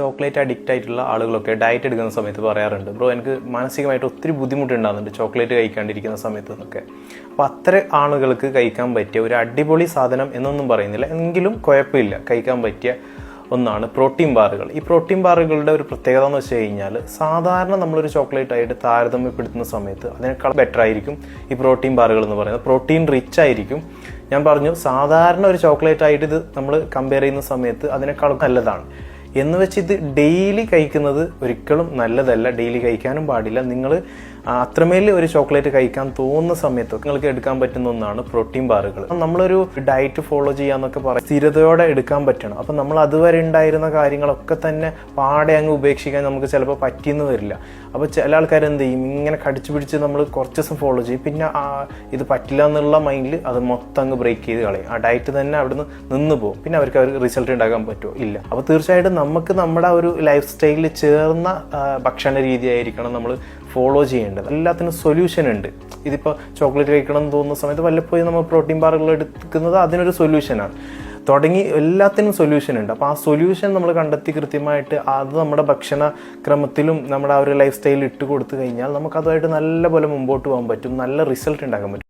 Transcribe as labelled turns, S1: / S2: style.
S1: Chocolate addict ആയിട്ടുള്ള ആളുകളൊക്കെ diet എടുക്കുന്ന സമയത്ത് പറയാറുണ്ട്, ബ്രോ എനിക്ക് മാനസികമായിട്ട് ഒത്തിരി ബുദ്ധിമുട്ടുണ്ടാകുന്നുണ്ട് ചോക്ലേറ്റ് കഴിക്കാണ്ടിരിക്കുന്ന സമയത്ത് എന്നൊക്കെ. അപ്പോൾ അത്ര ആളുകൾക്ക് കഴിക്കാൻ പറ്റിയ ഒരു അടിപൊളി സാധനം എന്നൊന്നും പറയുന്നില്ല, എങ്കിലും കുഴപ്പമില്ല, കഴിക്കാൻ പറ്റിയ ഒന്നാണ് പ്രോട്ടീൻ ബാറുകൾ. ഈ പ്രോട്ടീൻ ബാറുകളുടെ ഒരു പ്രത്യേകത എന്ന് വെച്ച് കഴിഞ്ഞാൽ സാധാരണ നമ്മളൊരു ചോക്ലേറ്റ് ആയിട്ട് താരതമ്യപ്പെടുത്തുന്ന സമയത്ത് അതിനേക്കാൾ ബെറ്റർ ആയിരിക്കും ഈ പ്രോട്ടീൻ ബാറുകൾ എന്ന് പറയുന്നത്. പ്രോട്ടീൻ റിച്ച് ആയിരിക്കും. ഞാൻ പറഞ്ഞു സാധാരണ ഒരു ചോക്ലേറ്റ് ആയിട്ട് ഇത് നമ്മൾ കമ്പയർ ചെയ്യുന്ന സമയത്ത് അതിനേക്കാൾ നല്ലതാണ്. എന്ന് വെച്ച് ഇത് ഡെയിലി കഴിക്കുന്നത് ഒരിക്കലും നല്ലതല്ല, ഡെയിലി കഴിക്കാനും പാടില്ല. നിങ്ങൾ അത്രമേൽ ഒരു ചോക്ലേറ്റ് കഴിക്കാൻ തോന്നുന്ന സമയത്തൊക്കെ നിങ്ങൾക്ക് എടുക്കാൻ പറ്റുന്ന ഒന്നാണ് പ്രോട്ടീൻ ബാറുകൾ. നമ്മളൊരു ഡയറ്റ് ഫോളോ ചെയ്യാന്നൊക്കെ പറയും, സ്ഥിരതയോടെ എടുക്കാൻ പറ്റണം. അപ്പം നമ്മൾ അതുവരെ ഉണ്ടായിരുന്ന കാര്യങ്ങളൊക്കെ തന്നെ പാടെ അങ്ങ് ഉപേക്ഷിക്കാൻ നമുക്ക് ചിലപ്പോൾ പറ്റിയെന്ന് വരില്ല. അപ്പോൾ ചില ആൾക്കാർ എന്ത് ചെയ്യും, ഇങ്ങനെ കടിച്ചു പിടിച്ച് നമ്മൾ കുറച്ച് ദിവസം ഫോളോ ചെയ്യും, പിന്നെ ഇത് പറ്റില്ല എന്നുള്ള മൈൻഡിൽ അത് മൊത്തം അങ്ങ് ബ്രേക്ക് ചെയ്ത് കളയും. ആ ഡയറ്റ് തന്നെ അവിടുന്ന് നിന്ന് പോകും. പിന്നെ അവർക്ക് റിസൾട്ട് ഉണ്ടാക്കാൻ പറ്റുമോ? ഇല്ല. അപ്പോൾ തീർച്ചയായിട്ടും നമുക്ക് നമ്മുടെ ഒരു ലൈഫ് സ്റ്റൈലിൽ ചേർന്ന ഭക്ഷണ രീതി ആയിരിക്കണം നമ്മൾ ഫോളോ ചെയ്യേണ്ടത്. എല്ലാത്തിനും സൊല്യൂഷൻ ഉണ്ട്. ഇതിപ്പോൾ ചോക്ലേറ്റ് കഴിക്കണം എന്ന് തോന്നുന്ന സമയത്ത് വല്ലപ്പോഴും നമ്മൾ പ്രോട്ടീൻ ബാറുകൾ എടുക്കുന്നത് അതിനൊരു സൊല്യൂഷനാണ്. തുടങ്ങി എല്ലാത്തിനും സൊല്യൂഷൻ ഉണ്ട്. അപ്പോൾ ആ സൊല്യൂഷൻ നമ്മൾ കണ്ടെത്തി കൃത്യമായിട്ട് അത് നമ്മുടെ ഭക്ഷണ ക്രമത്തിലും നമ്മുടെ ആ ഒരു ലൈഫ് സ്റ്റൈലിൽ ഇട്ട് കൊടുത്തു കഴിഞ്ഞാൽ നമുക്ക് അതുമായിട്ട് നല്ല പോലെ മുമ്പോട്ട് പോകാൻ പറ്റും, നല്ല റിസൾട്ട് ഉണ്ടാക്കാൻ പറ്റും.